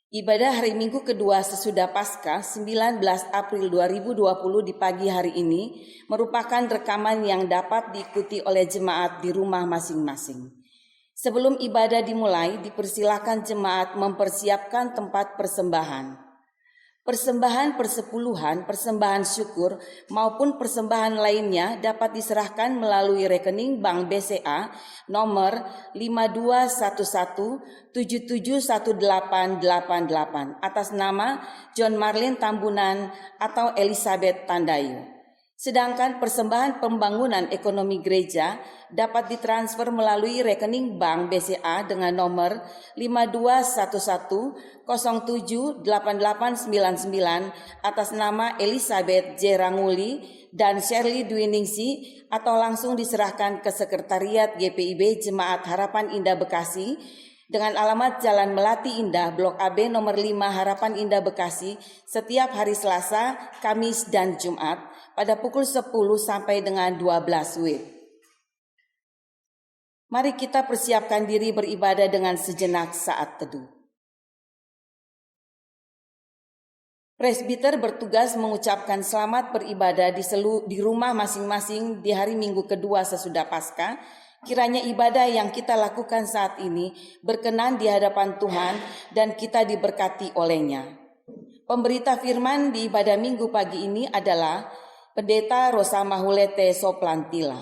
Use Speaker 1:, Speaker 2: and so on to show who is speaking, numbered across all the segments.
Speaker 1: Ibadah hari Minggu kedua sesudah Paskah 19 April 2020 di pagi hari ini merupakan rekaman yang dapat diikuti oleh jemaat di rumah masing-masing. Sebelum ibadah dimulai, dipersilakan jemaat mempersiapkan tempat persembahan. Persembahan persepuluhan, persembahan syukur, maupun persembahan lainnya dapat diserahkan melalui rekening Bank BCA nomor 5211771888 atas nama John Marlin Tambunan atau Elizabeth Tandayu. Sedangkan persembahan pembangunan ekonomi gereja dapat ditransfer melalui rekening Bank BCA dengan nomor 5211078899 atas nama Elizabeth J. Ranguli dan Shirley Dwiningsi atau langsung diserahkan ke Sekretariat GPIB Jemaat Harapan Indah Bekasi dengan alamat Jalan Melati Indah, Blok AB nomor 5 Harapan Indah Bekasi setiap hari Selasa, Kamis, dan Jumat pada pukul 10 sampai dengan 12 WIB. Mari kita persiapkan diri beribadah dengan sejenak saat teduh. Presbiter bertugas mengucapkan selamat beribadah di rumah masing-masing di hari Minggu kedua sesudah Paskah. Kiranya ibadah yang kita lakukan saat ini berkenan di hadapan Tuhan dan kita diberkati olehnya. Pemberita firman di ibadah Minggu pagi ini adalah Pendeta Rosa Mahulete Soplantila.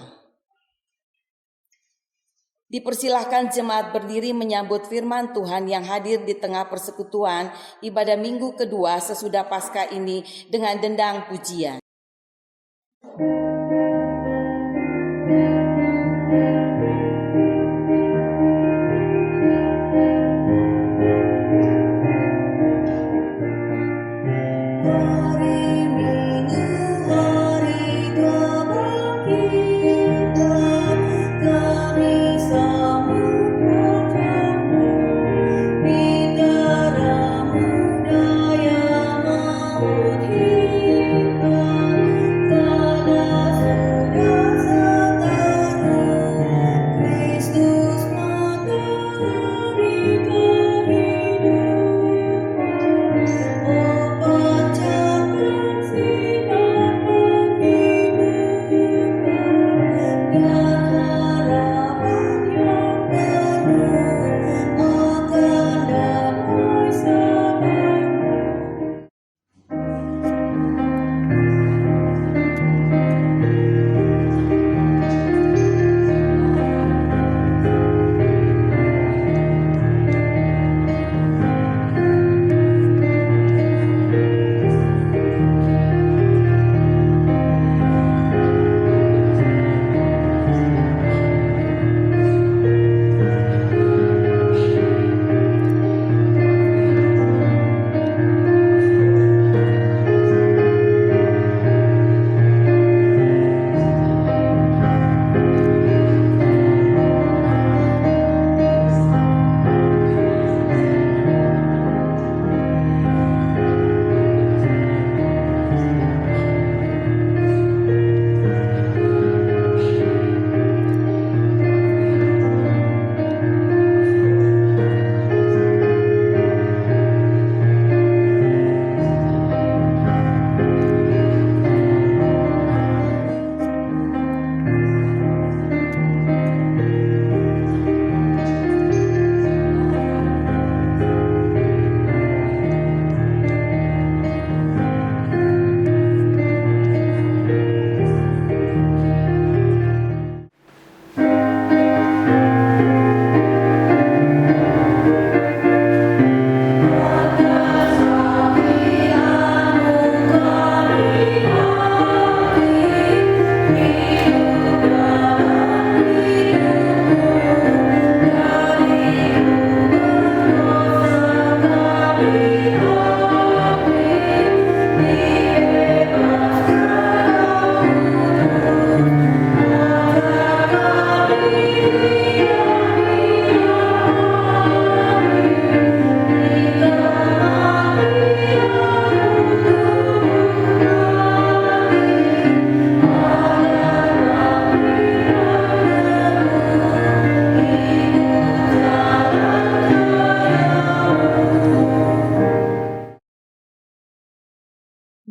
Speaker 1: Dipersilahkan jemaat berdiri menyambut firman Tuhan yang hadir di tengah persekutuan ibadah Minggu kedua sesudah Paskah ini dengan dendang pujian.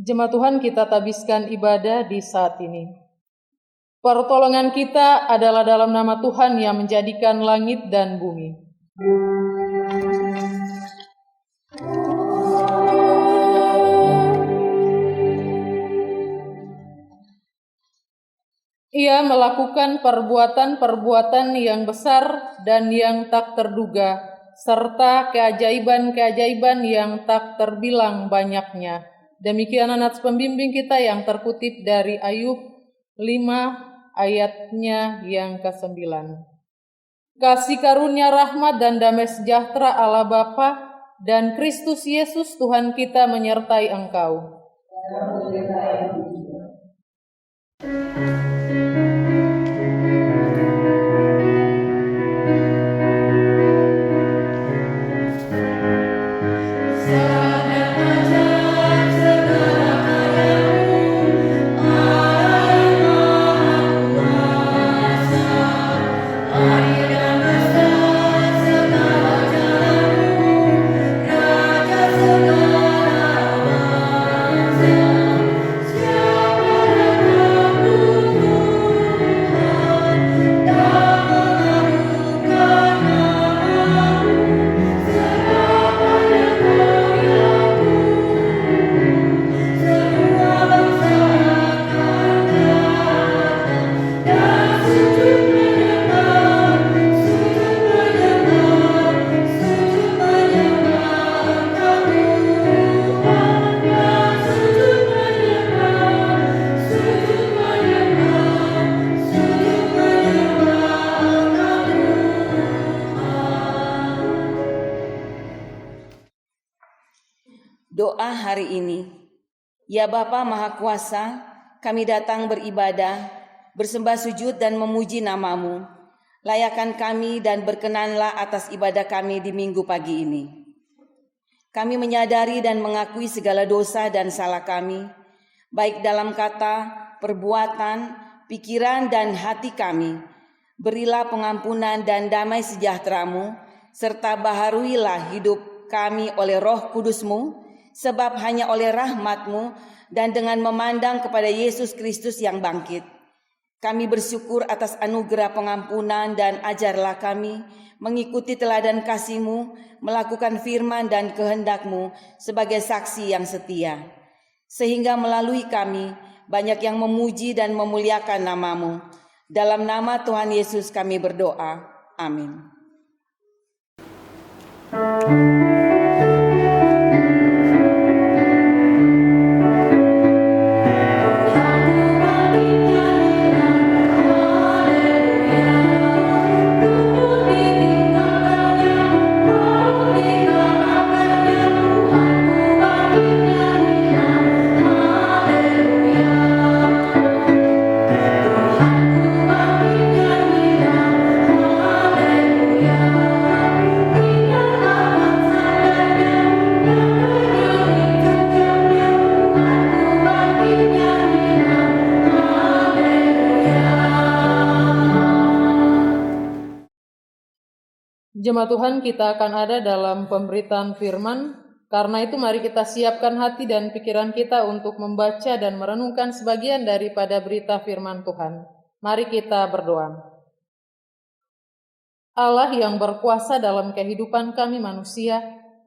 Speaker 2: Jemaat Tuhan, kita tabiskan ibadah di saat ini. Pertolongan kita adalah dalam nama Tuhan yang menjadikan langit dan bumi. Ia melakukan perbuatan-perbuatan yang besar dan yang tak terduga, serta keajaiban-keajaiban yang tak terbilang banyaknya. Demikian nats pembimbing kita yang terkutip dari Ayub 5 ayatnya yang ke-9. Kasih karunia, rahmat dan damai sejahtera Allah Bapa dan Kristus Yesus Tuhan kita menyertai engkau.
Speaker 1: Doa hari ini. Ya Bapa Maha Kuasa, kami datang beribadah, bersembah sujud dan memuji nama-Mu. Layakan kami dan berkenanlah atas ibadah kami di minggu pagi ini. Kami menyadari dan mengakui segala dosa dan salah kami, baik dalam kata, perbuatan, pikiran dan hati kami. Berilah pengampunan dan damai sejahtera-Mu, serta baharuilah hidup kami oleh Roh Kudus-Mu, sebab hanya oleh rahmat-Mu dan dengan memandang kepada Yesus Kristus yang bangkit. Kami bersyukur atas anugerah pengampunan dan ajarlah kami mengikuti teladan kasih-Mu, melakukan firman dan kehendak-Mu sebagai saksi yang setia. Sehingga melalui kami banyak yang memuji dan memuliakan nama-Mu. Dalam nama Tuhan Yesus kami berdoa. Amin.
Speaker 2: Jemaat Tuhan, kita akan ada dalam pemberitaan firman. Karena itu mari kita siapkan hati dan pikiran kita untuk membaca dan merenungkan sebagian daripada berita firman Tuhan. Mari kita berdoa. Allah yang berkuasa dalam kehidupan kami manusia,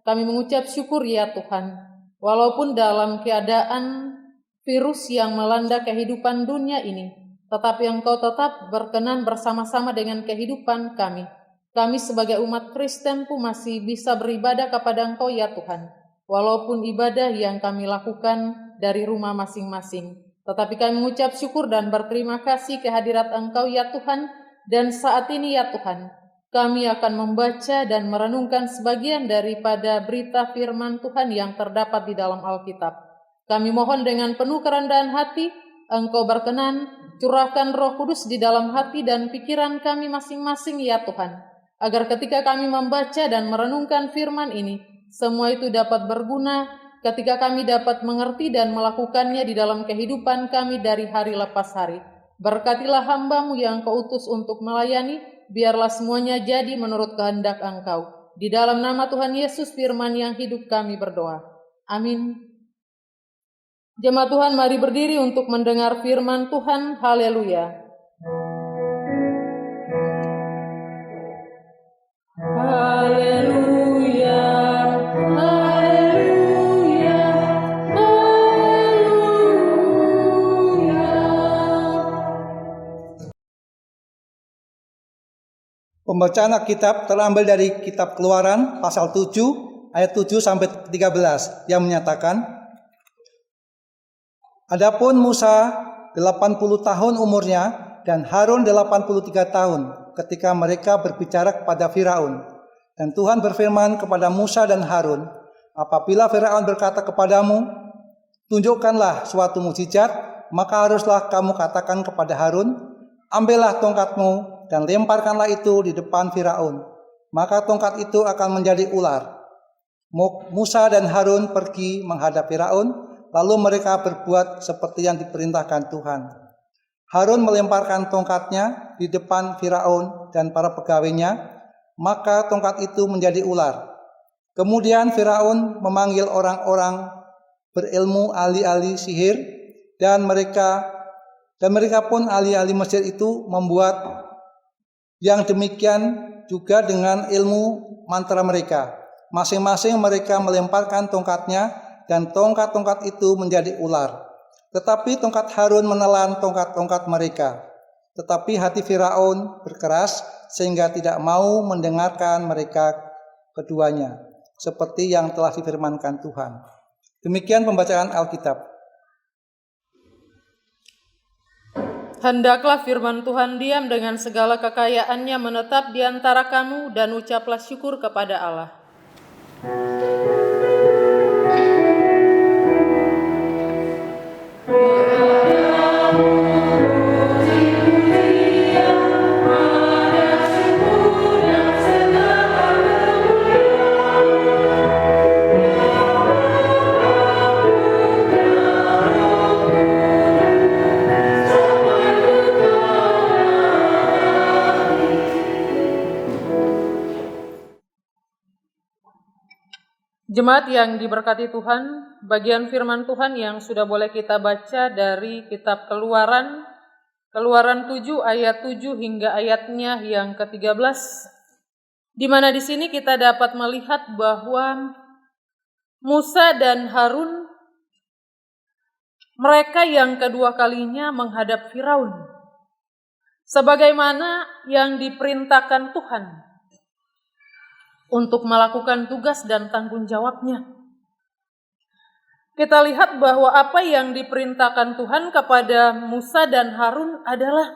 Speaker 2: kami mengucap syukur ya Tuhan. Walaupun dalam keadaan virus yang melanda kehidupan dunia ini, tetapi Engkau tetap berkenan bersama-sama dengan kehidupan kami. Kami sebagai umat Kristen pun masih bisa beribadah kepada Engkau ya Tuhan. Walaupun ibadah yang kami lakukan dari rumah masing-masing. Tetapi kami mengucap syukur dan berterima kasih kehadirat Engkau ya Tuhan. Dan saat ini ya Tuhan, kami akan membaca dan merenungkan sebagian daripada berita firman Tuhan yang terdapat di dalam Alkitab. Kami mohon dengan penuh kerendahan hati, Engkau berkenan, curahkan Roh Kudus di dalam hati dan pikiran kami masing-masing ya Tuhan. Agar ketika kami membaca dan merenungkan firman ini, semua itu dapat berguna ketika kami dapat mengerti dan melakukannya di dalam kehidupan kami dari hari lepas hari. Berkatilah hamba-Mu yang Kau utus untuk melayani, biarlah semuanya jadi menurut kehendak Engkau. Di dalam nama Tuhan Yesus firman yang hidup kami berdoa. Amin. Jemaat Tuhan, mari berdiri untuk mendengar firman Tuhan. Haleluya. Haleluya, haleluya, haleluya.
Speaker 3: Pembacaan Alkitab terambil dari kitab Keluaran pasal 7 ayat 7 sampai 13 yang menyatakan, adapun Musa 80 tahun umurnya dan Harun 83 tahun ketika mereka berbicara kepada Firaun. Dan Tuhan berfirman kepada Musa dan Harun, apabila Firaun berkata kepadamu, tunjukkanlah suatu mukjizat, maka haruslah kamu katakan kepada Harun, ambillah tongkatmu dan lemparkanlah itu di depan Firaun, maka tongkat itu akan menjadi ular. Musa dan Harun pergi menghadap Firaun, lalu mereka berbuat seperti yang diperintahkan Tuhan. Harun melemparkan tongkatnya di depan Firaun dan para pegawainya, maka tongkat itu menjadi ular. Kemudian Firaun memanggil orang-orang berilmu ahli-ahli sihir, dan mereka pun ahli-ahli Mesir itu membuat yang demikian juga dengan ilmu mantra mereka. Masing-masing mereka melemparkan tongkatnya dan tongkat-tongkat itu menjadi ular. Tetapi tongkat Harun menelan tongkat-tongkat mereka. Tetapi hati Firaun berkeras sehingga tidak mau mendengarkan mereka keduanya, seperti yang telah difirmankan Tuhan. Demikian pembacaan Alkitab.
Speaker 2: Hendaklah firman Tuhan diam dengan segala kekayaannya menetap di antara kamu, dan ucaplah syukur kepada Allah. Jemaat yang diberkati Tuhan, bagian firman Tuhan yang sudah boleh kita baca dari kitab Keluaran 7 ayat 7 hingga ayatnya yang ke-13, di mana di sini kita dapat melihat bahwa Musa dan Harun, mereka yang kedua kalinya menghadap Firaun, sebagaimana yang diperintahkan Tuhan untuk melakukan tugas dan tanggung jawabnya. Kita lihat bahwa apa yang diperintahkan Tuhan kepada Musa dan Harun adalah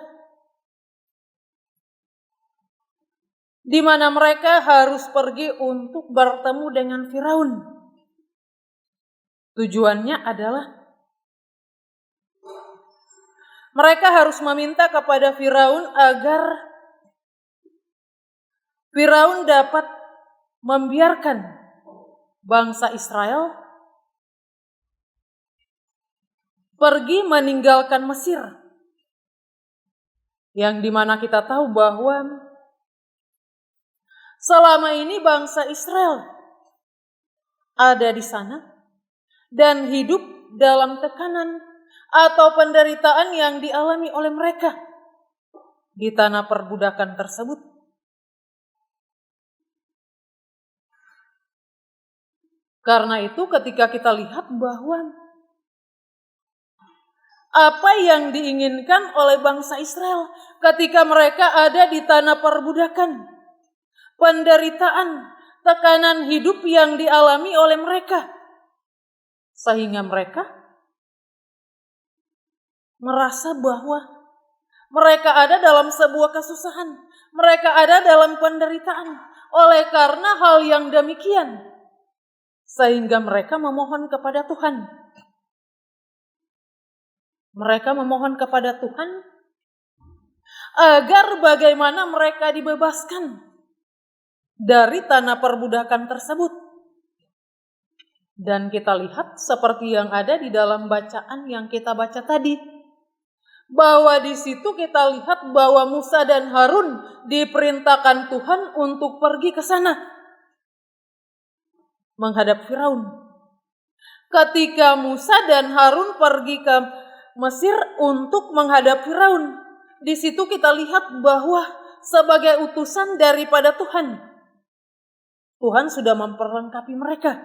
Speaker 2: di mana mereka harus pergi untuk bertemu dengan Firaun. Tujuannya adalah mereka harus meminta kepada Firaun agar Firaun dapat membiarkan bangsa Israel pergi meninggalkan Mesir, yang dimana kita tahu bahwa selama ini bangsa Israel ada di sana dan hidup dalam tekanan atau penderitaan yang dialami oleh mereka di tanah perbudakan tersebut. Karena itu ketika kita lihat bahwa apa yang diinginkan oleh bangsa Israel ketika mereka ada di tanah perbudakan, penderitaan, tekanan hidup yang dialami oleh mereka, sehingga mereka merasa bahwa mereka ada dalam sebuah kesusahan, mereka ada dalam penderitaan. Oleh karena hal yang demikian, sehingga mereka memohon kepada Tuhan. Mereka memohon kepada Tuhan agar bagaimana mereka dibebaskan dari tanah perbudakan tersebut. Dan kita lihat seperti yang ada di dalam bacaan yang kita baca tadi, bahwa di situ kita lihat bahwa Musa dan Harun diperintahkan Tuhan untuk pergi ke sana menghadap Firaun. ketika Musa dan Harun pergi ke Mesir untuk menghadap Firaun. Di situ kita lihat bahwa sebagai utusan daripada Tuhan, Tuhan sudah memperlengkapi mereka.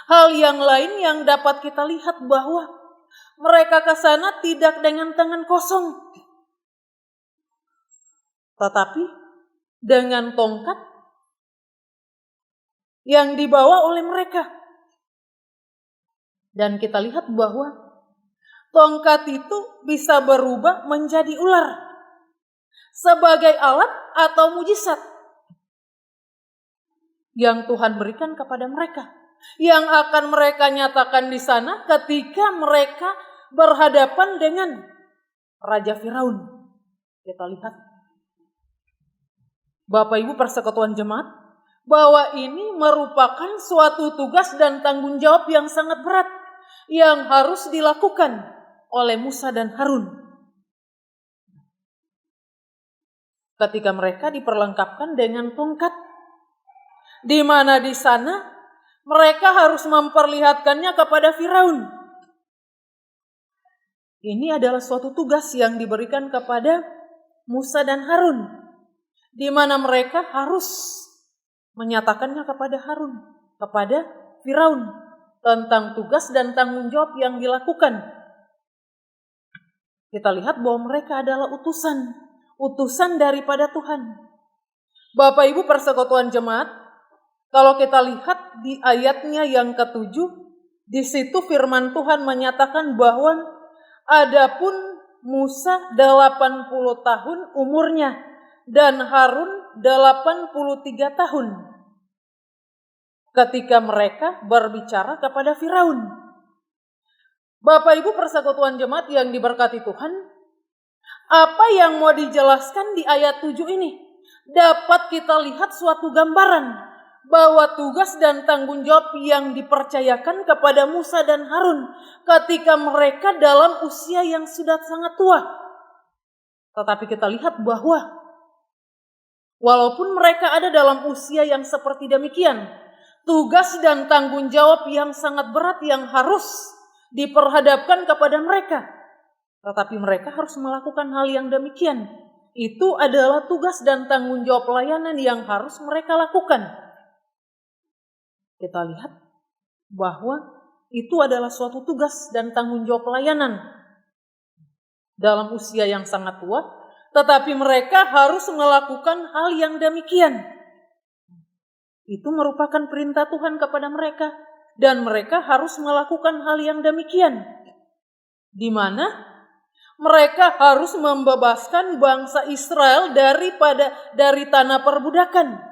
Speaker 2: Hal yang lain yang dapat kita lihat bahwa mereka ke sana tidak dengan tangan kosong, tetapi dengan tongkat yang dibawa oleh mereka. Dan kita lihat bahwa tongkat itu bisa berubah menjadi ular sebagai alat atau mujizat yang Tuhan berikan kepada mereka, yang akan mereka nyatakan di sana ketika mereka berhadapan dengan Raja Firaun. Kita lihat, Bapak Ibu persekutuan jemaat, bahwa ini merupakan suatu tugas dan tanggung jawab yang sangat berat yang harus dilakukan oleh Musa dan Harun. Ketika mereka diperlengkapkan dengan tongkat, di mana di sana mereka harus memperlihatkannya kepada Firaun. Ini adalah suatu tugas yang diberikan kepada Musa dan Harun, di mana mereka harus menyatakannya kepada Harun, kepada Firaun, tentang tugas dan tanggung jawab yang dilakukan. Kita lihat bahwa mereka adalah utusan daripada Tuhan. Bapak Ibu persekutuan jemaat, kalau kita lihat di ayatnya yang ke-7, di situ firman Tuhan menyatakan bahwa adapun Musa 80 tahun umurnya dan Harun 83 tahun ketika mereka berbicara kepada Firaun. Bapak Ibu persekutuan jemaat yang diberkati Tuhan, apa yang mau dijelaskan di ayat 7 ini? Dapat kita lihat suatu gambaran bahwa tugas dan tanggung jawab yang dipercayakan kepada Musa dan Harun ketika mereka dalam usia yang sudah sangat tua. Tetapi kita lihat bahwa walaupun mereka ada dalam usia yang seperti demikian, tugas dan tanggung jawab yang sangat berat yang harus diperhadapkan kepada mereka. Tetapi mereka harus melakukan hal yang demikian. Itu adalah tugas dan tanggung jawab pelayanan yang harus mereka lakukan. Kita lihat bahwa itu adalah suatu tugas dan tanggung jawab pelayanan dalam usia yang sangat tua, tetapi mereka harus melakukan hal yang demikian. Itu merupakan perintah Tuhan kepada mereka, dan mereka harus melakukan hal yang demikian, di mana mereka harus membebaskan bangsa Israel dari tanah perbudakan.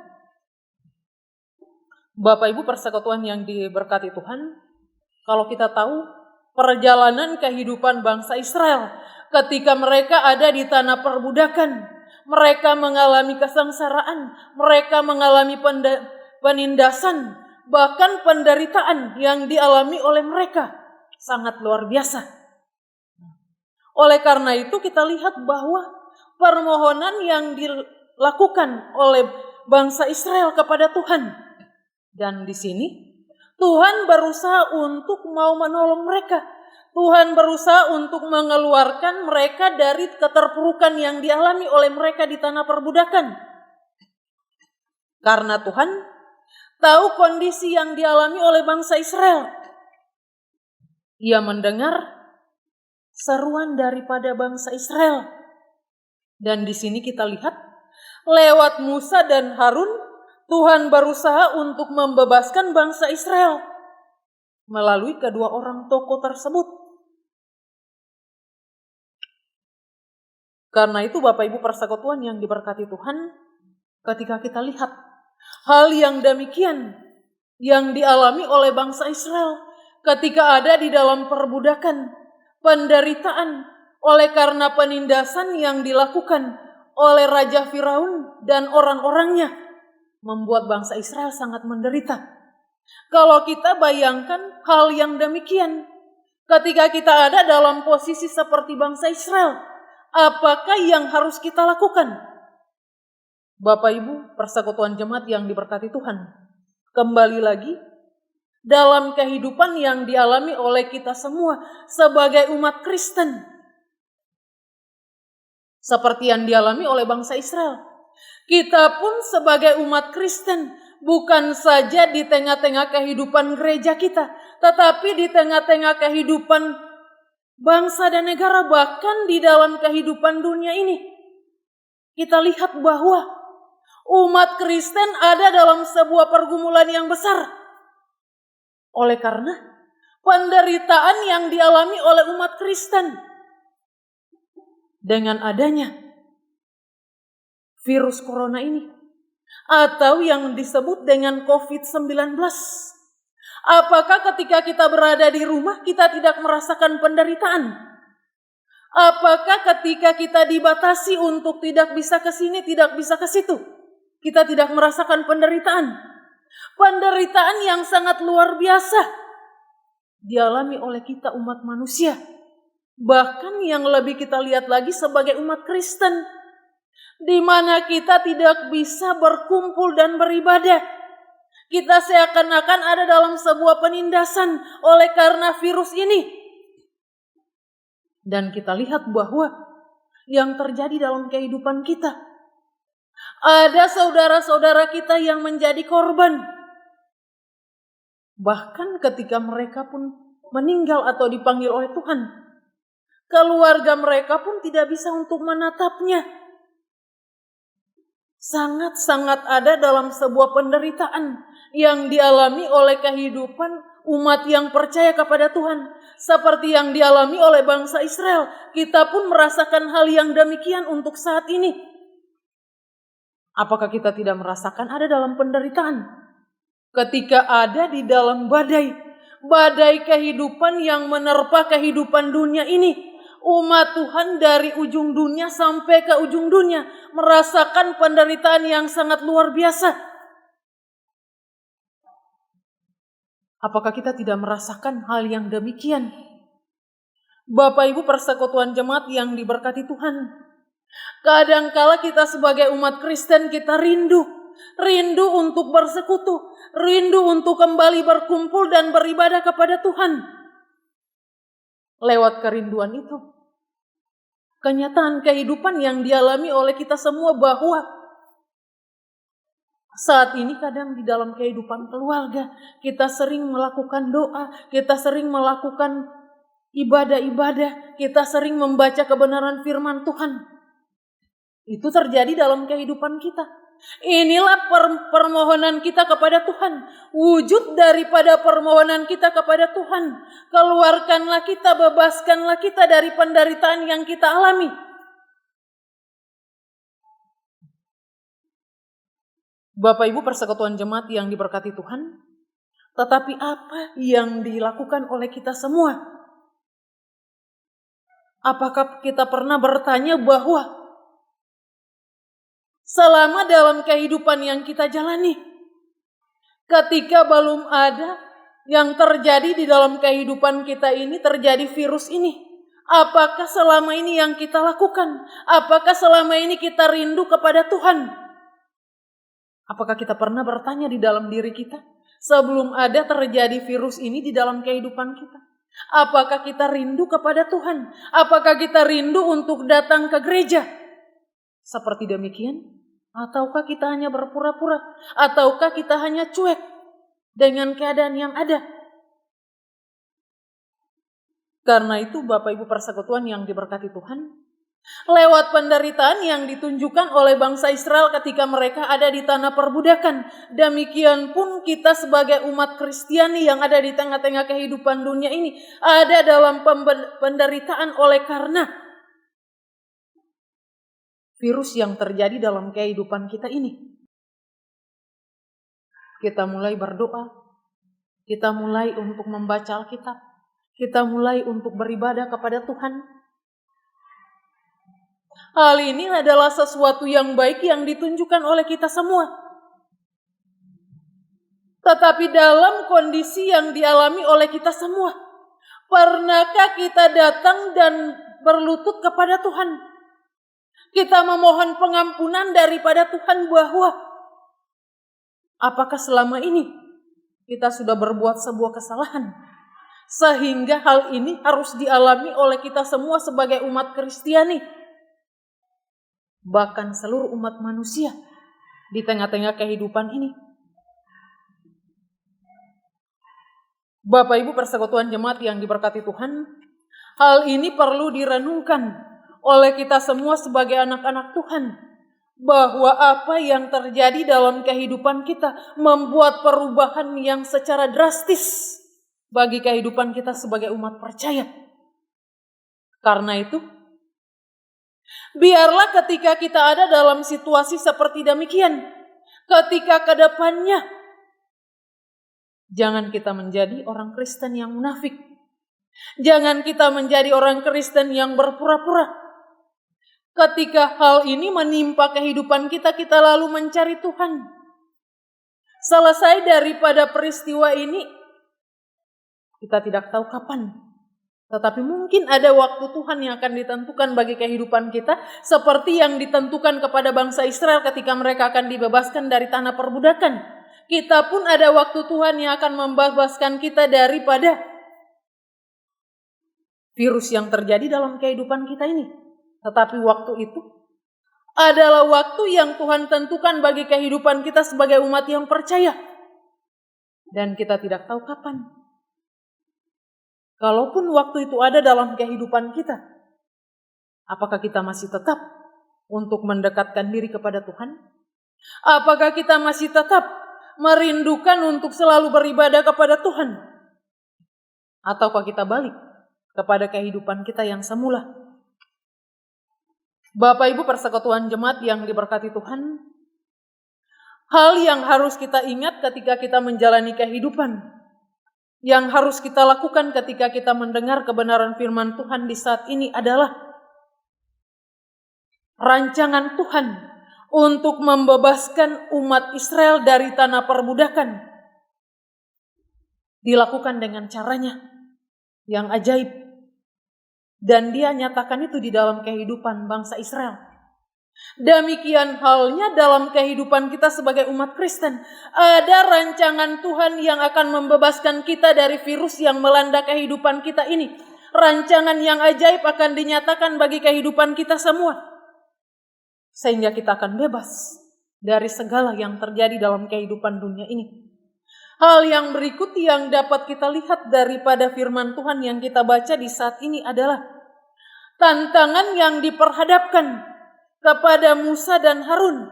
Speaker 2: Bapak Ibu persekutuan yang diberkati Tuhan, kalau kita tahu perjalanan kehidupan bangsa Israel ketika mereka ada di tanah perbudakan, mereka mengalami kesengsaraan, mereka mengalami penindasan, bahkan penderitaan yang dialami oleh mereka sangat luar biasa. Oleh karena itu kita lihat bahwa permohonan yang dilakukan oleh bangsa Israel kepada Tuhan, dan di sini Tuhan berusaha untuk mau menolong mereka. Tuhan berusaha untuk mengeluarkan mereka dari keterpurukan yang dialami oleh mereka di tanah perbudakan. Karena Tuhan tahu kondisi yang dialami oleh bangsa Israel. Ia mendengar seruan daripada bangsa Israel. Dan di sini kita lihat lewat Musa dan Harun, Tuhan berusaha untuk membebaskan bangsa Israel melalui kedua orang tokoh tersebut. Karena itu Bapak Ibu persekutuan yang diberkati Tuhan, ketika kita lihat hal yang demikian yang dialami oleh bangsa Israel ketika ada di dalam perbudakan, penderitaan oleh karena penindasan yang dilakukan oleh Raja Firaun dan orang-orangnya, membuat bangsa Israel sangat menderita. Kalau kita bayangkan hal yang demikian, ketika kita ada dalam posisi seperti bangsa Israel, apakah yang harus kita lakukan? Bapak Ibu persekutuan jemaat yang diberkati Tuhan, kembali lagi dalam kehidupan yang dialami oleh kita semua sebagai umat Kristen. Seperti yang dialami oleh bangsa Israel. Kita pun sebagai umat Kristen, bukan saja di tengah-tengah kehidupan gereja kita, tetapi di tengah-tengah kehidupan bangsa dan negara, bahkan di dalam kehidupan dunia ini. Kita lihat bahwa umat Kristen ada dalam sebuah pergumulan yang besar. Oleh karena penderitaan yang dialami oleh umat Kristen dengan adanya virus corona ini, atau yang disebut dengan COVID-19. Apakah ketika kita berada di rumah kita tidak merasakan penderitaan? Apakah ketika kita dibatasi untuk tidak bisa ke sini, tidak bisa ke situ, kita tidak merasakan penderitaan? Penderitaan yang sangat luar biasa dialami oleh kita umat manusia. Bahkan yang lebih kita lihat lagi sebagai umat Kristen, di mana kita tidak bisa berkumpul dan beribadah. Kita seakan-akan ada dalam sebuah penindasan oleh karena virus ini. Dan kita lihat bahwa yang terjadi dalam kehidupan kita, ada saudara-saudara kita yang menjadi korban. Bahkan ketika mereka pun meninggal atau dipanggil oleh Tuhan, keluarga mereka pun tidak bisa untuk menatapnya. Sangat-sangat ada dalam sebuah penderitaan yang dialami oleh kehidupan umat yang percaya kepada Tuhan. Seperti yang dialami oleh bangsa Israel. Kita pun merasakan hal yang demikian untuk saat ini. Apakah kita tidak merasakan ada dalam penderitaan? Ketika ada di dalam badai kehidupan yang menerpa kehidupan dunia ini, umat Tuhan dari ujung dunia sampai ke ujung dunia merasakan penderitaan yang sangat luar biasa. Apakah kita tidak merasakan hal yang demikian? Bapak Ibu persekutuan jemaat yang diberkati Tuhan, kadangkala kita sebagai umat Kristen kita rindu untuk bersekutu, rindu untuk kembali berkumpul dan beribadah kepada Tuhan. Lewat kerinduan itu, kenyataan kehidupan yang dialami oleh kita semua bahwa saat ini kadang di dalam kehidupan keluarga, kita sering melakukan doa, kita sering melakukan ibadah-ibadah, kita sering membaca kebenaran firman Tuhan. Itu terjadi dalam kehidupan kita. Inilah permohonan kita kepada Tuhan. Wujud daripada permohonan kita kepada Tuhan. Keluarkanlah kita, bebaskanlah kita dari penderitaan yang kita alami. Bapak Ibu persekutuan jemaat yang diberkati Tuhan, tetapi apa yang dilakukan oleh kita semua? Apakah kita pernah bertanya bahwa selama dalam kehidupan yang kita jalani, ketika belum ada yang terjadi di dalam kehidupan kita ini, terjadi virus ini, apakah selama ini yang kita lakukan? Apakah selama ini kita rindu kepada Tuhan? Apakah kita pernah bertanya di dalam diri kita sebelum ada terjadi virus ini di dalam kehidupan kita? Apakah kita rindu kepada Tuhan? Apakah kita rindu untuk datang ke gereja? Seperti demikian? Ataukah kita hanya berpura-pura? Ataukah kita hanya cuek dengan keadaan yang ada? Karena itu Bapak Ibu persekutuan yang diberkati Tuhan, lewat penderitaan yang ditunjukkan oleh bangsa Israel ketika mereka ada di tanah perbudakan, demikian pun kita sebagai umat Kristiani yang ada di tengah-tengah kehidupan dunia ini ada dalam penderitaan oleh karena virus yang terjadi dalam kehidupan kita ini. Kita mulai berdoa, kita mulai untuk membaca Alkitab, kita mulai untuk beribadah kepada Tuhan. Hal ini adalah sesuatu yang baik yang ditunjukkan oleh kita semua. Tetapi dalam kondisi yang dialami oleh kita semua, pernahkah kita datang dan berlutut kepada Tuhan? Kita memohon pengampunan daripada Tuhan bahwa apakah selama ini kita sudah berbuat sebuah kesalahan. Sehingga hal ini harus dialami oleh kita semua sebagai umat Kristiani. Bahkan seluruh umat manusia di tengah-tengah kehidupan ini. Bapak Ibu persekutuan jemaat yang diberkati Tuhan, hal ini perlu direnungkan oleh kita semua sebagai anak-anak Tuhan. Bahwa apa yang terjadi dalam kehidupan kita membuat perubahan yang secara drastis bagi kehidupan kita sebagai umat percaya. Karena itu, biarlah ketika kita ada dalam situasi seperti demikian, ketika ke depannya, jangan kita menjadi orang Kristen yang munafik. Jangan kita menjadi orang Kristen yang berpura-pura. Ketika hal ini menimpa kehidupan kita, kita lalu mencari Tuhan. Selesai daripada peristiwa ini, kita tidak tahu kapan. Tetapi mungkin ada waktu Tuhan yang akan ditentukan bagi kehidupan kita. Seperti yang ditentukan kepada bangsa Israel ketika mereka akan dibebaskan dari tanah perbudakan. Kita pun ada waktu Tuhan yang akan membebaskan kita daripada virus yang terjadi dalam kehidupan kita ini. Tetapi waktu itu adalah waktu yang Tuhan tentukan bagi kehidupan kita sebagai umat yang percaya. Dan kita tidak tahu kapan. Kalaupun waktu itu ada dalam kehidupan kita, apakah kita masih tetap untuk mendekatkan diri kepada Tuhan? Apakah kita masih tetap merindukan untuk selalu beribadah kepada Tuhan? Ataukah kita balik kepada kehidupan kita yang semula? Bapak Ibu persekutuan jemaat yang diberkati Tuhan, hal yang harus kita ingat ketika kita menjalani kehidupan, yang harus kita lakukan ketika kita mendengar kebenaran firman Tuhan di saat ini adalah rancangan Tuhan untuk membebaskan umat Israel dari tanah perbudakan. Dilakukan dengan caranya yang ajaib. Dan dia nyatakan itu di dalam kehidupan bangsa Israel. Demikian halnya dalam kehidupan kita sebagai umat Kristen. Ada rancangan Tuhan yang akan membebaskan kita dari virus yang melanda kehidupan kita ini. Rancangan yang ajaib akan dinyatakan bagi kehidupan kita semua. Sehingga kita akan bebas dari segala yang terjadi dalam kehidupan dunia ini. Hal yang berikut yang dapat kita lihat daripada firman Tuhan yang kita baca di saat ini adalah tantangan yang diperhadapkan kepada Musa dan Harun.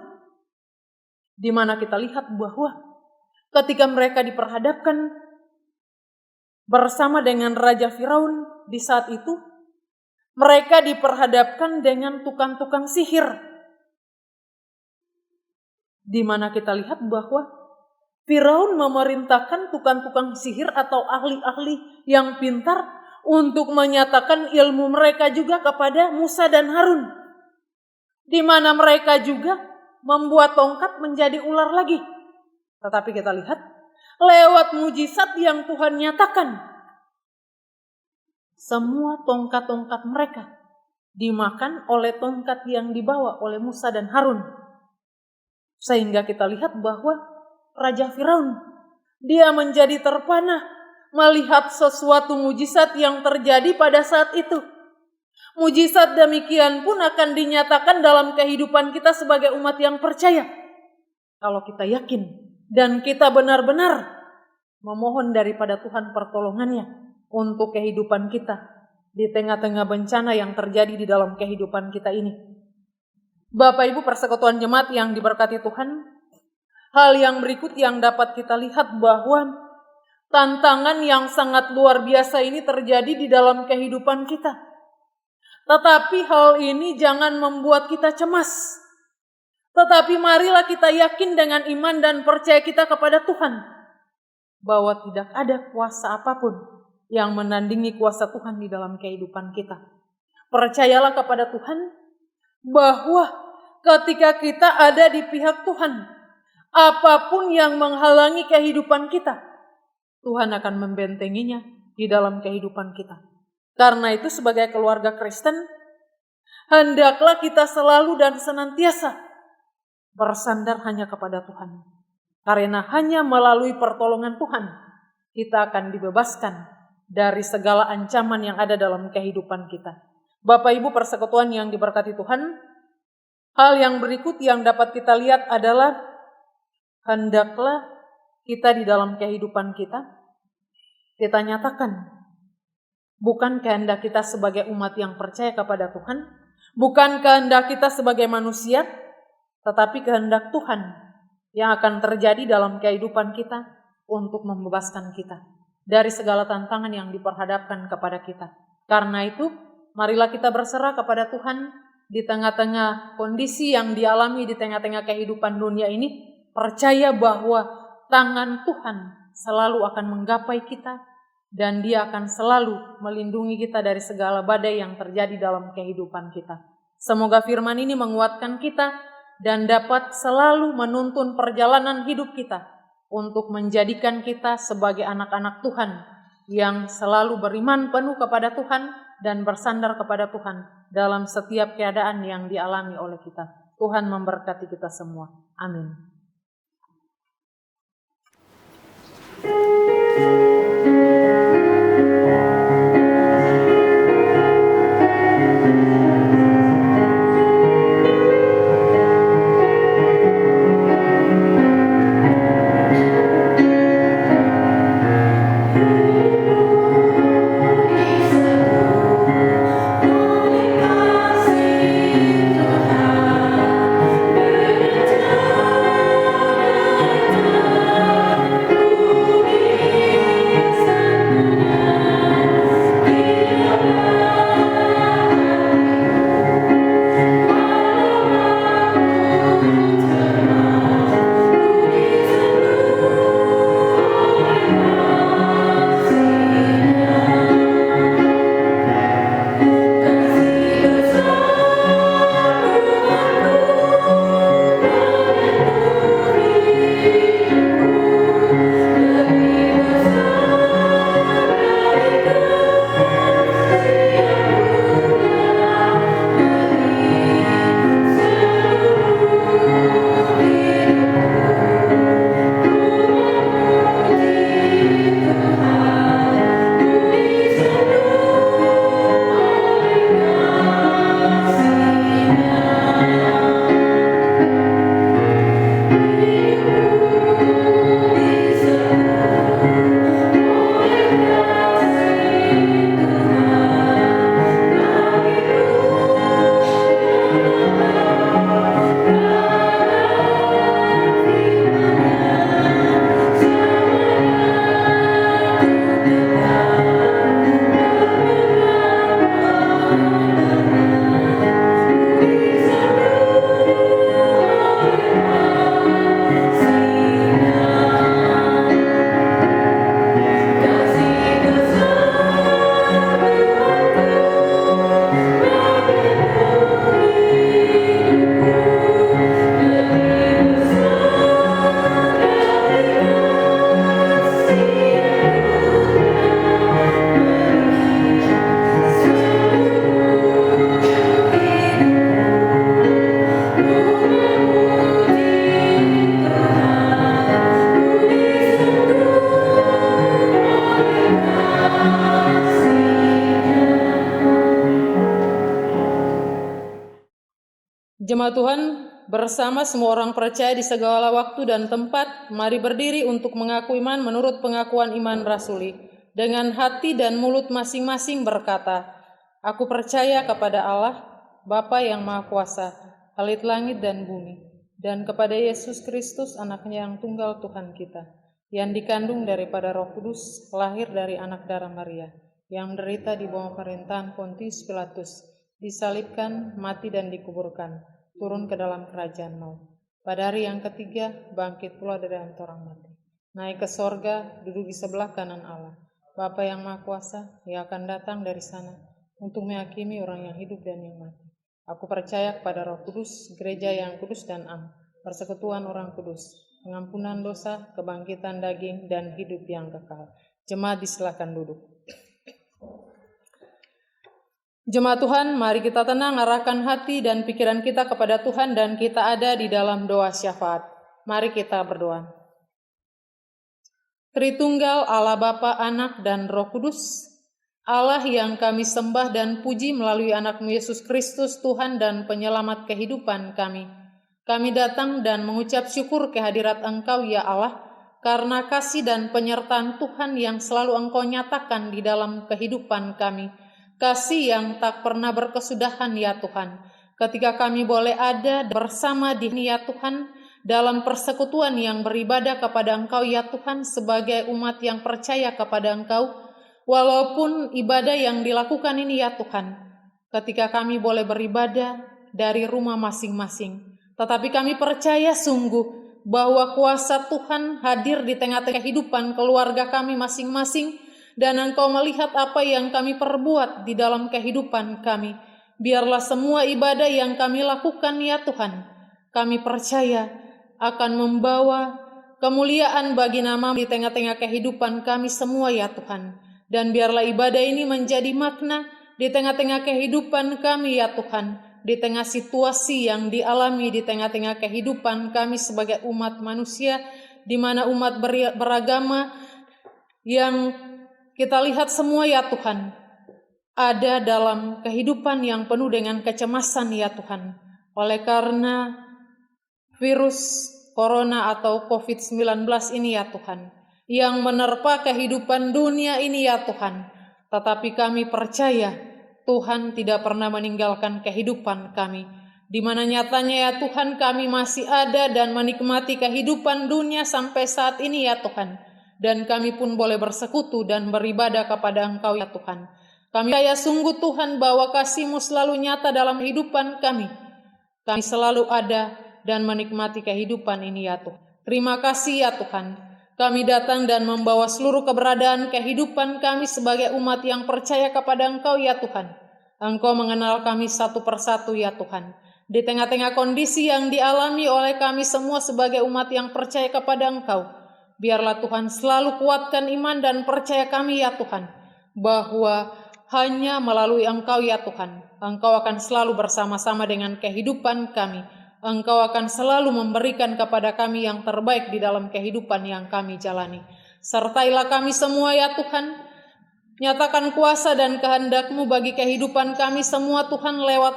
Speaker 2: Di mana kita lihat bahwa ketika mereka diperhadapkan bersama dengan Raja Firaun di saat itu, mereka diperhadapkan dengan tukang-tukang sihir. Di mana kita lihat bahwa Firaun memerintahkan tukang-tukang sihir atau ahli-ahli yang pintar untuk menyatakan ilmu mereka juga kepada Musa dan Harun. Di mana mereka juga membuat tongkat menjadi ular lagi. Tetapi kita lihat lewat mujizat yang Tuhan nyatakan, semua tongkat-tongkat mereka dimakan oleh tongkat yang dibawa oleh Musa dan Harun. Sehingga kita lihat bahwa Raja Firaun, dia menjadi terpana melihat sesuatu mujizat yang terjadi pada saat itu. Mujizat demikian pun akan dinyatakan dalam kehidupan kita sebagai umat yang percaya. Kalau kita yakin dan kita benar-benar memohon daripada Tuhan pertolongannya untuk kehidupan kita di tengah-tengah bencana yang terjadi di dalam kehidupan kita ini. Bapak Ibu persekutuan jemaat yang diberkati Tuhan, hal yang berikut yang dapat kita lihat bahwa tantangan yang sangat luar biasa ini terjadi di dalam kehidupan kita. Tetapi hal ini jangan membuat kita cemas. Tetapi marilah kita yakin dengan iman dan percaya kita kepada Tuhan, bahwa tidak ada kuasa apapun yang menandingi kuasa Tuhan di dalam kehidupan kita. Percayalah kepada Tuhan bahwa ketika kita ada di pihak Tuhan, apapun yang menghalangi kehidupan kita, Tuhan akan membentenginya di dalam kehidupan kita. Karena itu sebagai keluarga Kristen, hendaklah kita selalu dan senantiasa bersandar hanya kepada Tuhan. Karena hanya melalui pertolongan Tuhan kita akan dibebaskan dari segala ancaman yang ada dalam kehidupan kita. Bapak Ibu persekutuan yang diberkati Tuhan, hal yang berikut yang dapat kita lihat adalah hendaklah kita di dalam kehidupan kita nyatakan bukan kehendak kita sebagai umat yang percaya kepada Tuhan, bukan kehendak kita sebagai manusia, tetapi kehendak Tuhan yang akan terjadi dalam kehidupan kita untuk membebaskan kita dari segala tantangan yang diperhadapkan kepada kita. Karena itu, marilah kita berserah kepada Tuhan di tengah-tengah kondisi yang dialami di tengah-tengah kehidupan dunia ini, percaya bahwa tangan Tuhan selalu akan menggapai kita dan Dia akan selalu melindungi kita dari segala badai yang terjadi dalam kehidupan kita. Semoga firman ini menguatkan kita dan dapat selalu menuntun perjalanan hidup kita untuk menjadikan kita sebagai anak-anak Tuhan yang selalu beriman penuh kepada Tuhan dan bersandar kepada Tuhan dalam setiap keadaan yang dialami oleh kita. Tuhan memberkati kita semua. Amin. Jemaat Tuhan, bersama semua orang percaya di segala waktu dan tempat, mari berdiri untuk mengaku iman menurut pengakuan iman rasuli. Dengan hati dan mulut masing-masing berkata, aku percaya kepada Allah, Bapa yang Maha Kuasa, Khalid langit dan bumi, dan kepada Yesus Kristus, anaknya yang tunggal Tuhan kita, yang dikandung daripada Roh Kudus, lahir dari anak darah Maria, yang menderita di bawah pemerintahan Pontius Pilatus, disalibkan, mati dan dikuburkan, turun ke dalam kerajaan maut. Pada hari yang ketiga, bangkit pula dari antara orang mati. Naik ke sorga, duduk di sebelah kanan Allah. Bapa yang Maha Kuasa, Ia akan datang dari sana untuk menghakimi orang yang hidup dan yang mati. Aku percaya kepada Roh Kudus, gereja yang kudus dan am, persekutuan orang kudus, pengampunan dosa, kebangkitan daging, dan hidup yang kekal. Jemaat disilakan duduk. Jemaat Tuhan, mari kita tenang, arahkan hati dan pikiran kita kepada Tuhan dan kita ada di dalam doa syafaat. Mari kita berdoa. Tritunggal Allah Bapa, Anak, dan Roh Kudus, Allah yang kami sembah dan puji melalui anak-Mu Yesus Kristus, Tuhan dan Penyelamat kehidupan kami. Kami datang dan mengucap syukur kehadirat Engkau ya Allah, karena kasih dan penyertaan Tuhan yang selalu Engkau nyatakan di dalam kehidupan kami. Kasih yang tak pernah berkesudahan ya Tuhan. Ketika kami boleh ada bersama di sini ya Tuhan, dalam persekutuan yang beribadah kepada Engkau ya Tuhan sebagai umat yang percaya kepada Engkau, walaupun ibadah yang dilakukan ini ya Tuhan, ketika kami boleh beribadah dari rumah masing-masing, tetapi kami percaya sungguh bahwa kuasa Tuhan hadir di tengah-tengah kehidupan keluarga kami masing-masing, dan Engkau melihat apa yang kami perbuat di dalam kehidupan kami. Biarlah semua ibadah yang kami lakukan ya Tuhan, kami percaya akan membawa kemuliaan bagi nama di tengah-tengah kehidupan kami semua ya Tuhan. Dan biarlah ibadah ini menjadi makna di tengah-tengah kehidupan kami ya Tuhan, di tengah situasi yang dialami di tengah-tengah kehidupan kami sebagai umat manusia, di mana umat beragama yang kita lihat semua ya Tuhan, ada dalam kehidupan yang penuh dengan kecemasan ya Tuhan, oleh karena virus corona atau COVID-19 ini ya Tuhan, yang menerpa kehidupan dunia ini ya Tuhan. Tetapi kami percaya Tuhan tidak pernah meninggalkan kehidupan kami, di mana nyatanya ya Tuhan kami masih ada dan menikmati kehidupan dunia sampai saat ini ya Tuhan. Dan kami pun boleh bersekutu dan beribadah kepada Engkau ya Tuhan. Kami percaya sungguh Tuhan bahwa kasih-Mu selalu nyata dalam kehidupan kami. Kami selalu ada dan menikmati kehidupan ini ya Tuhan. Terima kasih ya Tuhan. Kami datang dan membawa seluruh keberadaan kehidupan kami sebagai umat yang percaya kepada Engkau ya Tuhan. Engkau mengenal kami satu persatu ya Tuhan. Di tengah-tengah kondisi yang dialami oleh kami semua sebagai umat yang percaya kepada Engkau, biarlah Tuhan selalu kuatkan iman dan percaya kami ya Tuhan, bahwa hanya melalui Engkau ya Tuhan, Engkau akan selalu bersama-sama dengan kehidupan kami. Engkau akan selalu memberikan kepada kami yang terbaik di dalam kehidupan yang kami jalani. Sertailah kami semua ya Tuhan. Nyatakan kuasa dan kehendak-Mu bagi kehidupan kami semua Tuhan, lewat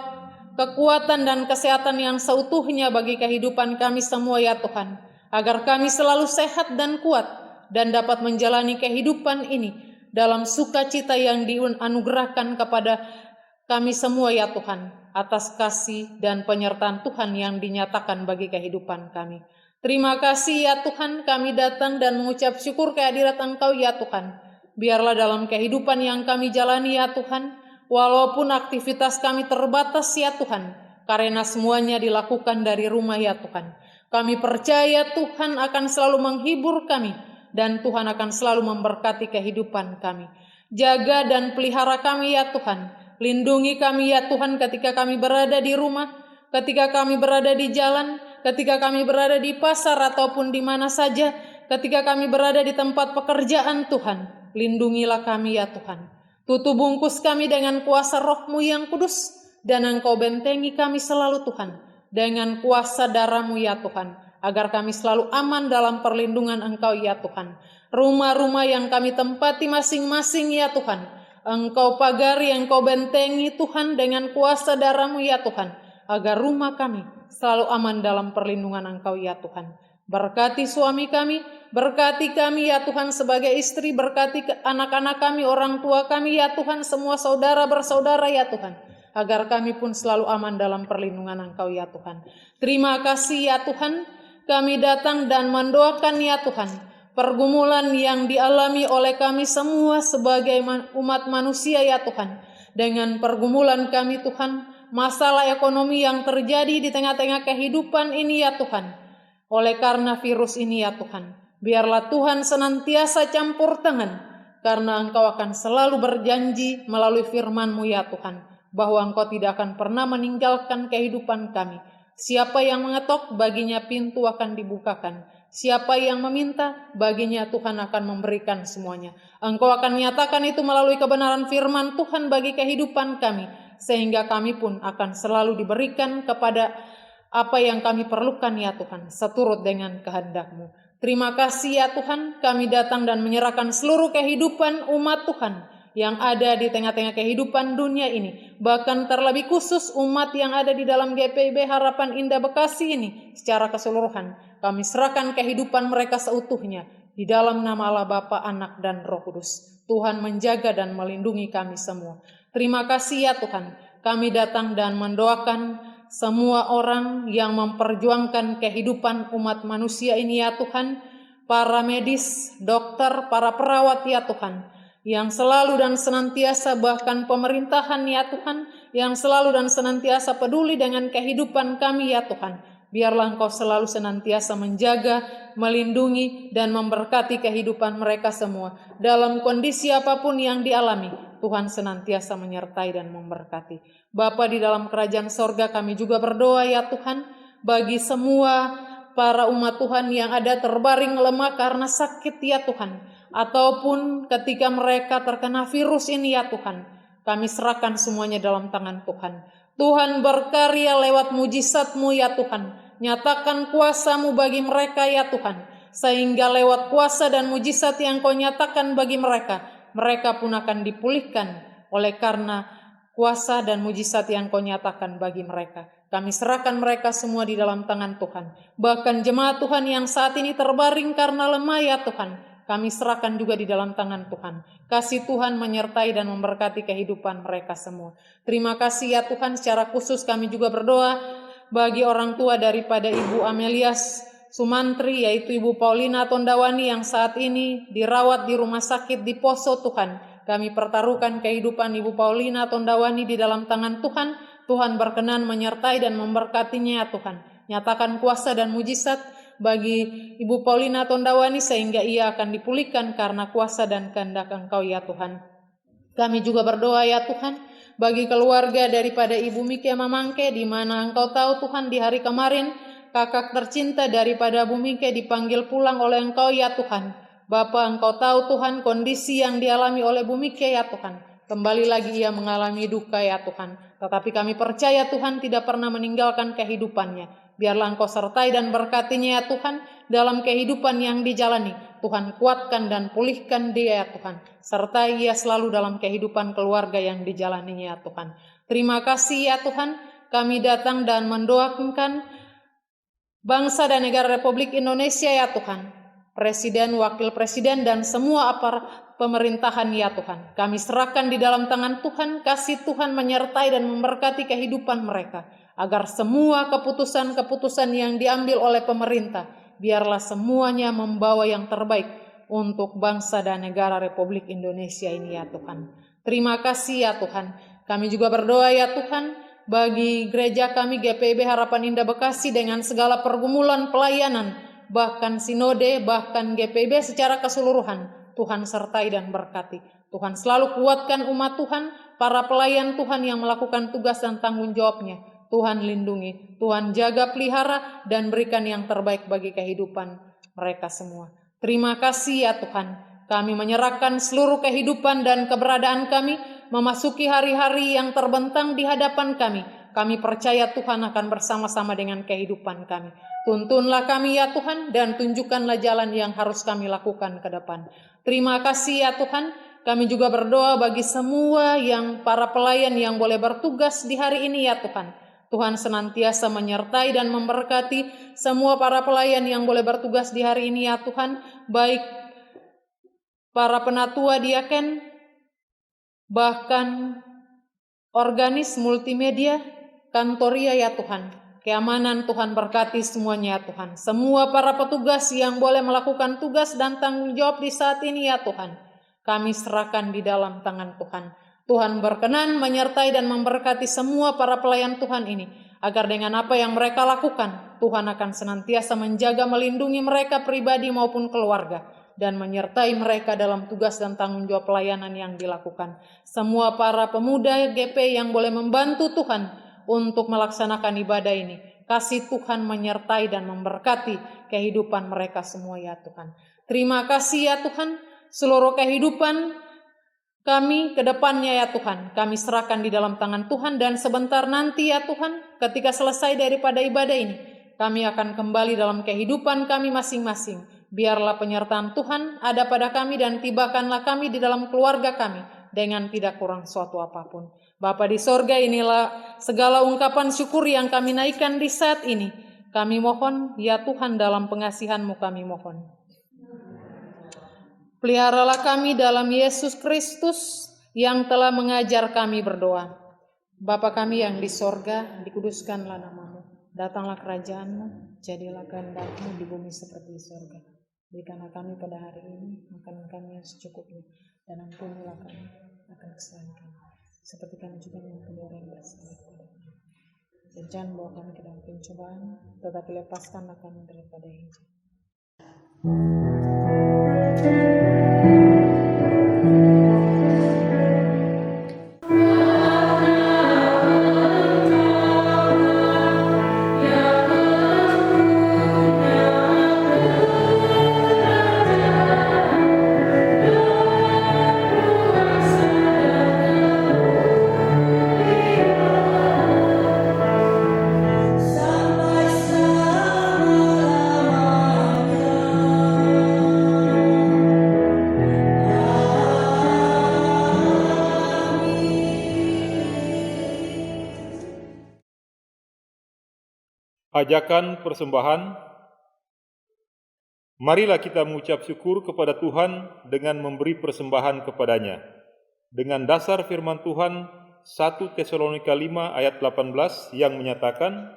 Speaker 2: kekuatan dan kesehatan yang seutuhnya bagi kehidupan kami semua ya Tuhan. Agar kami selalu sehat dan kuat dan dapat menjalani kehidupan ini dalam sukacita yang dianugerahkan kepada kami semua ya Tuhan, atas kasih dan penyertaan Tuhan yang dinyatakan bagi kehidupan kami. Terima kasih ya Tuhan, kami datang dan mengucap syukur kehadirat Engkau ya Tuhan. Biarlah dalam kehidupan yang kami jalani ya Tuhan, walaupun aktivitas kami terbatas ya Tuhan, karena semuanya dilakukan dari rumah ya Tuhan, kami percaya Tuhan akan selalu menghibur kami, dan Tuhan akan selalu memberkati kehidupan kami. Jaga dan pelihara kami ya Tuhan. Lindungi kami ya Tuhan ketika kami berada di rumah, ketika kami berada di jalan, ketika kami berada di pasar ataupun di mana saja, ketika kami berada di tempat pekerjaan Tuhan. Lindungilah kami ya Tuhan. Tutup bungkus kami dengan kuasa Roh-Mu yang kudus, dan Engkau bentengi kami selalu Tuhan, dengan kuasa darah-Mu ya Tuhan, agar kami selalu aman dalam perlindungan Engkau ya Tuhan. Rumah-rumah yang kami tempati masing-masing ya Tuhan, Engkau pagari, Engkau bentengi Tuhan dengan kuasa darah-Mu ya Tuhan, agar rumah kami selalu aman dalam perlindungan Engkau ya Tuhan. Berkati suami kami, berkati kami ya Tuhan sebagai istri, berkati anak-anak kami, orang tua kami ya Tuhan, semua saudara bersaudara ya Tuhan, agar kami pun selalu aman dalam perlindungan Engkau ya Tuhan. Terima kasih ya Tuhan, kami datang dan mendoakan ya Tuhan, pergumulan yang dialami oleh kami semua sebagai umat manusia ya Tuhan. Dengan pergumulan kami Tuhan, masalah ekonomi yang terjadi di tengah-tengah kehidupan ini ya Tuhan, oleh karena virus ini ya Tuhan, biarlah Tuhan senantiasa campur tangan, karena Engkau akan selalu berjanji melalui firman-Mu ya Tuhan, bahwa Engkau tidak akan pernah meninggalkan kehidupan kami. Siapa yang mengetok, baginya pintu akan dibukakan. Siapa yang meminta, baginya Tuhan akan memberikan semuanya. Engkau akan nyatakan itu melalui kebenaran firman Tuhan bagi kehidupan kami, sehingga kami pun akan selalu diberikan kepada apa yang kami perlukan ya Tuhan, seturut dengan kehendak-Mu. Terima kasih ya Tuhan, kami datang dan menyerahkan seluruh kehidupan umat Tuhan yang ada di tengah-tengah kehidupan dunia ini. Bahkan terlebih khusus umat yang ada di dalam GPIB Harapan Indah Bekasi ini secara keseluruhan. Kami serahkan kehidupan mereka seutuhnya di dalam nama Allah Bapa, Anak, dan Roh Kudus. Tuhan menjaga dan melindungi kami semua. Terima kasih ya Tuhan, kami datang dan mendoakan semua orang yang memperjuangkan kehidupan umat manusia ini ya Tuhan. Para medis, dokter, para perawat ya Tuhan, yang selalu dan senantiasa, bahkan pemerintahan ya Tuhan, yang selalu dan senantiasa peduli dengan kehidupan kami ya Tuhan. Biarlah Engkau selalu senantiasa menjaga, melindungi, dan memberkati kehidupan mereka semua. Dalam kondisi apapun yang dialami, Tuhan senantiasa menyertai dan memberkati. Bapa di dalam kerajaan sorga, kami juga berdoa ya Tuhan, bagi semua para umat Tuhan yang ada terbaring lemah karena sakit ya Tuhan, ataupun ketika mereka terkena virus ini ya Tuhan, kami serahkan semuanya dalam tangan Tuhan. Tuhan berkarya lewat mujizat-Mu ya Tuhan, nyatakan kuasa-Mu bagi mereka ya Tuhan, sehingga lewat kuasa dan mujizat yang Kau nyatakan bagi mereka, mereka pun akan dipulihkan oleh karena kuasa dan mujizat yang Kau nyatakan bagi mereka. Kami serahkan mereka semua di dalam tangan Tuhan. Bahkan jemaat Tuhan yang saat ini terbaring karena lemah ya Tuhan, kami serahkan juga di dalam tangan Tuhan. Kasih Tuhan menyertai dan memberkati kehidupan mereka semua. Terima kasih ya Tuhan, secara khusus kami juga berdoa bagi orang tua daripada Ibu Amelias Sumantri, yaitu Ibu Paulina Tondawani yang saat ini dirawat di rumah sakit di Poso Tuhan. Kami pertaruhkan kehidupan Ibu Paulina Tondawani di dalam tangan Tuhan. Tuhan berkenan menyertai dan memberkatinya ya Tuhan. Nyatakan kuasa dan mujizat bagi Ibu Paulina Tondawani sehingga ia akan dipulihkan karena kuasa dan kehendak Engkau ya Tuhan. Kami juga berdoa ya Tuhan bagi keluarga daripada Ibu Miki Mamangke, di mana Engkau tahu Tuhan di hari kemarin kakak tercinta daripada Bu Miki dipanggil pulang oleh Engkau ya Tuhan. Bapa, Engkau tahu Tuhan kondisi yang dialami oleh Bu Miki ya Tuhan. Kembali lagi ia mengalami duka ya Tuhan. Tetapi kami percaya Tuhan tidak pernah meninggalkan kehidupannya. Biarlah Engkau sertai dan berkatinya ya Tuhan dalam kehidupan yang dijalani. Tuhan kuatkan dan pulihkan dia ya Tuhan. Sertai ia selalu dalam kehidupan keluarga yang dijalaninya ya Tuhan. Terima kasih ya Tuhan. Kami datang dan mendoakan bangsa dan negara Republik Indonesia ya Tuhan. Presiden, wakil presiden, dan semua aparat pemerintahan ya Tuhan. Kami serahkan di dalam tangan Tuhan. Kasih Tuhan menyertai dan memberkati kehidupan mereka. Agar semua keputusan-keputusan yang diambil oleh pemerintah, biarlah semuanya membawa yang terbaik untuk bangsa dan negara Republik Indonesia ini ya Tuhan. Terima kasih ya Tuhan. Kami juga berdoa ya Tuhan bagi gereja kami GPIB Harapan Indah Bekasi dengan segala pergumulan pelayanan, bahkan sinode, bahkan GPIB secara keseluruhan. Tuhan sertai dan berkati. Tuhan selalu kuatkan umat Tuhan, para pelayan Tuhan yang melakukan tugas dan tanggung jawabnya. Tuhan lindungi, Tuhan jaga pelihara dan berikan yang terbaik bagi kehidupan mereka semua. Terima kasih ya Tuhan. Kami menyerahkan seluruh kehidupan dan keberadaan kami memasuki hari-hari yang terbentang di hadapan kami. Kami percaya Tuhan akan bersama-sama dengan kehidupan kami. Tuntunlah kami ya Tuhan dan tunjukkanlah jalan yang harus kami lakukan ke depan. Terima kasih ya Tuhan. Kami juga berdoa bagi semua yang para pelayan yang boleh bertugas di hari ini ya Tuhan. Tuhan senantiasa menyertai dan memberkati semua para pelayan yang boleh bertugas di hari ini ya Tuhan. Baik para penatua diaken, bahkan organis multimedia, kantoria ya Tuhan. Keamanan Tuhan berkati semuanya ya Tuhan. Semua para petugas yang boleh melakukan tugas dan tanggung jawab di saat ini ya Tuhan. Kami serahkan di dalam tangan Tuhan. Tuhan berkenan menyertai dan memberkati semua para pelayan Tuhan ini. Agar dengan apa yang mereka lakukan, Tuhan akan senantiasa menjaga melindungi mereka pribadi maupun keluarga. Dan menyertai mereka dalam tugas dan tanggung jawab pelayanan yang dilakukan. Semua para pemuda GP yang boleh membantu Tuhan untuk melaksanakan ibadah ini. Kasih Tuhan menyertai dan memberkati kehidupan mereka semua ya Tuhan. Terima kasih ya Tuhan. Seluruh kehidupan kami ke depannya ya Tuhan, kami serahkan di dalam tangan Tuhan dan sebentar nanti ya Tuhan, ketika selesai daripada ibadah ini, kami akan kembali dalam kehidupan kami masing-masing. Biarlah penyertaan Tuhan ada pada kami dan tibakanlah kami di dalam keluarga kami dengan tidak kurang suatu apapun. Bapa di sorga, inilah segala ungkapan syukur yang kami naikkan di saat ini. Kami mohon, ya Tuhan, dalam pengasihan-Mu kami mohon. Peliharalah kami dalam Yesus Kristus yang telah mengajar kami berdoa. Bapa kami yang di sorga, dikuduskanlah nama-Mu. Datanglah kerajaan-Mu, jadilah kehendak-Mu di bumi seperti di sorga. Berikanlah kami pada hari ini makanan kami yang secukupnya, dan ampunilah kami akan kesalahan kami, seperti kami juga mengampuni orang yang bersalah kepada kami. Dan jangan bawa kami ke dalam pencobaan, tetapi lepaskanlah kami daripada yang jahat.
Speaker 4: Ajakan persembahan. Marilah kita mengucap syukur kepada Tuhan dengan memberi persembahan kepadanya. Dengan dasar firman Tuhan 1 Tesalonika 5 ayat 18 yang menyatakan,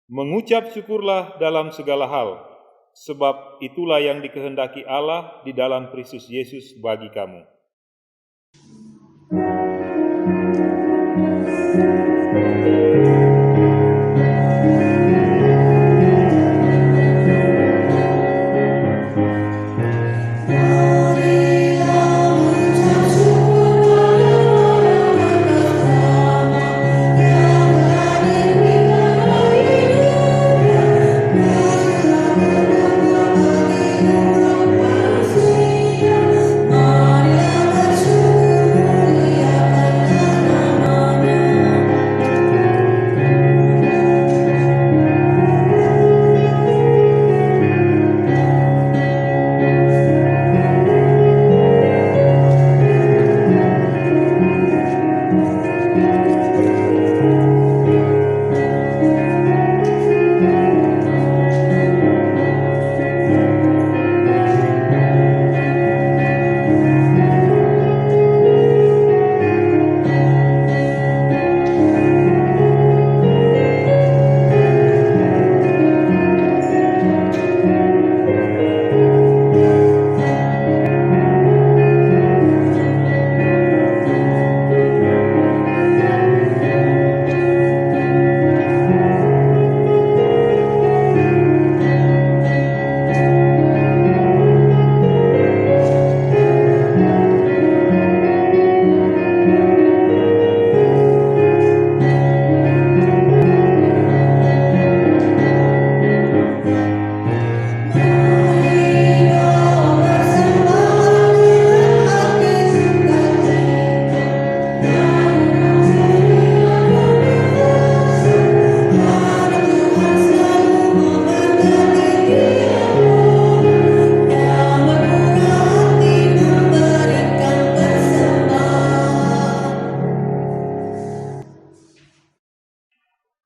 Speaker 4: mengucap syukurlah dalam segala hal, sebab itulah yang dikehendaki Allah di dalam Kristus Yesus bagi kamu.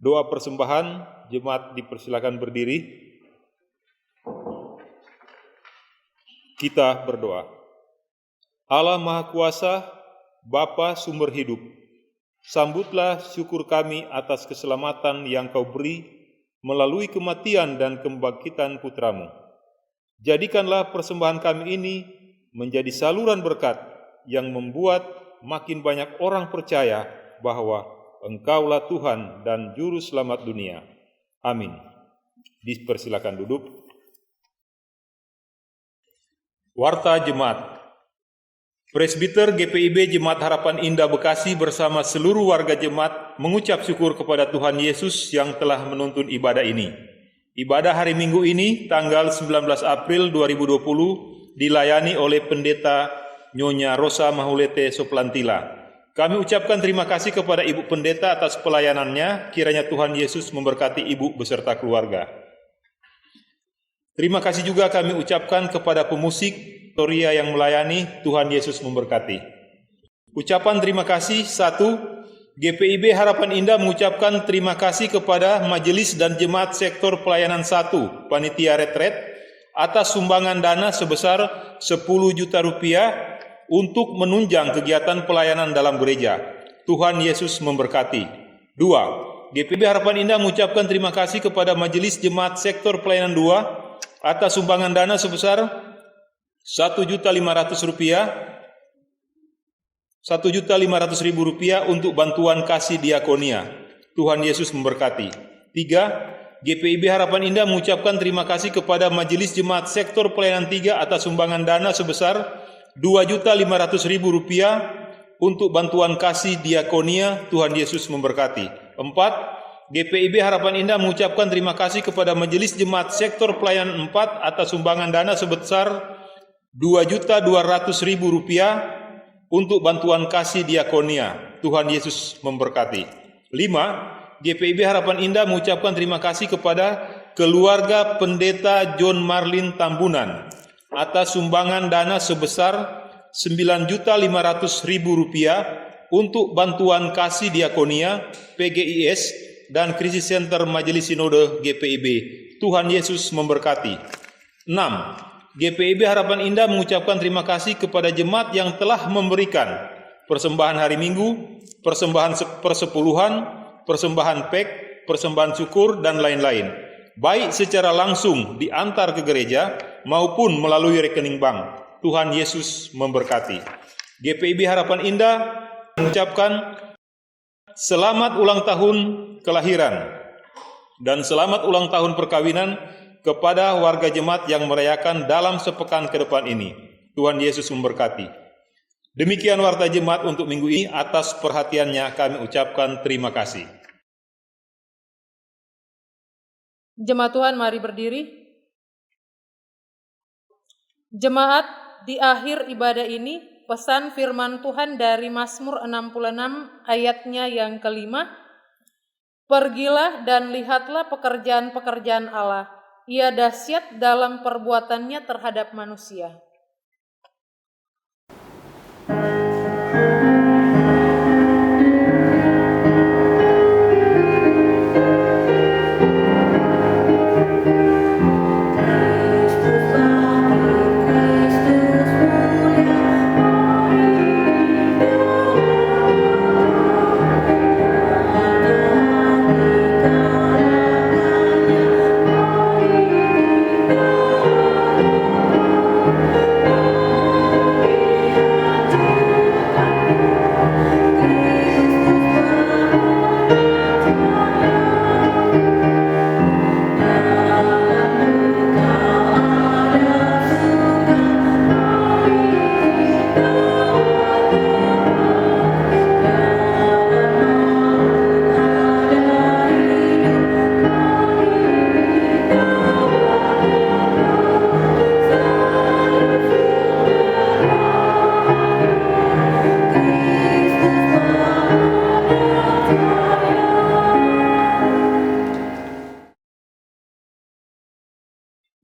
Speaker 4: Doa persembahan, jemaat dipersilakan berdiri. Kita berdoa. Allah Maha Kuasa, Bapa sumber hidup, sambutlah syukur kami atas keselamatan yang Kau beri melalui kematian dan kebangkitan Putra-Mu. Jadikanlah persembahan kami ini menjadi saluran berkat yang membuat makin banyak orang percaya bahwa Engkaulah Tuhan dan Juru Selamat dunia. Amin. Dipersilakan duduk. Warta Jemaat. Presbiter GPIB Jemaat Harapan Indah Bekasi bersama seluruh warga jemaat mengucap syukur kepada Tuhan Yesus yang telah menuntun ibadah ini. Ibadah hari Minggu ini, tanggal 19 April 2020, dilayani oleh Pendeta Nyonya Rosa Mahulete Soplantila. Kami ucapkan terima kasih kepada Ibu Pendeta atas pelayanannya. Kiranya Tuhan Yesus memberkati Ibu beserta keluarga. Terima kasih juga kami ucapkan kepada pemusik Toria yang melayani. Tuhan Yesus memberkati. Ucapan terima kasih. 1. GPIB Harapan Indah mengucapkan terima kasih kepada Majelis dan Jemaat Sektor Pelayanan 1 Panitia Retret atas sumbangan dana sebesar 10 juta rupiah untuk menunjang kegiatan pelayanan dalam gereja. Tuhan Yesus memberkati. 2. GPIB Harapan Indah mengucapkan terima kasih kepada Majelis Jemaat Sektor Pelayanan 2 atas sumbangan dana sebesar 1.500.000 rupiah untuk bantuan kasih diakonia. Tuhan Yesus memberkati. 3. GPIB Harapan Indah mengucapkan terima kasih kepada Majelis Jemaat Sektor Pelayanan 3 atas sumbangan dana sebesar 2.500.000 rupiah untuk bantuan kasih diakonia. Tuhan Yesus memberkati. 4. GPIB Harapan Indah mengucapkan terima kasih kepada Majelis Jemaat Sektor Pelayanan 4 atas sumbangan dana sebesar 2.200.000 rupiah untuk bantuan kasih diakonia. Tuhan Yesus memberkati. 5. GPIB Harapan Indah mengucapkan terima kasih kepada keluarga Pendeta John Marlin Tambunan atas sumbangan dana sebesar 9.500.000 rupiah untuk bantuan kasih diakonia, PGIS, dan Krisis Center Majelis Sinode GPIB. Tuhan Yesus memberkati. 6. GPIB Harapan Indah mengucapkan terima kasih kepada jemaat yang telah memberikan persembahan hari Minggu, persembahan persepuluhan, persembahan PEK, persembahan syukur, dan lain-lain, baik secara langsung diantar ke gereja maupun melalui rekening bank. Tuhan Yesus memberkati. GPIB Harapan Indah mengucapkan selamat ulang tahun kelahiran dan selamat ulang tahun perkawinan kepada warga jemaat yang merayakan dalam sepekan ke depan ini. Tuhan Yesus memberkati. Demikian warta jemaat untuk minggu ini. Atas perhatiannya kami ucapkan terima kasih.
Speaker 2: Jemaat Tuhan, mari berdiri. Jemaat, di akhir ibadah ini, pesan firman Tuhan dari Mazmur 66 ayatnya yang kelima. Pergilah dan lihatlah pekerjaan-pekerjaan Allah. Ia dahsyat dalam perbuatannya terhadap manusia.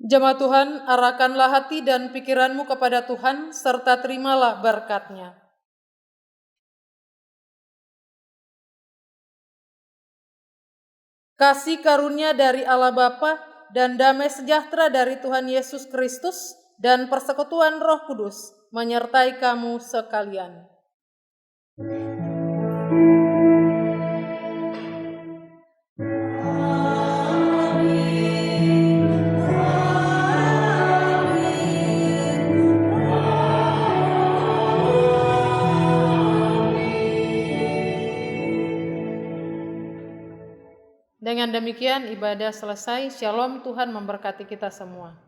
Speaker 2: Jemaat Tuhan, arahkanlah hati dan pikiranmu kepada Tuhan, serta terimalah berkat-Nya. Kasih karunia dari Allah Bapa dan damai sejahtera dari Tuhan Yesus Kristus dan persekutuan Roh Kudus menyertai kamu sekalian. Dengan demikian ibadah selesai. Shalom, Tuhan memberkati kita semua.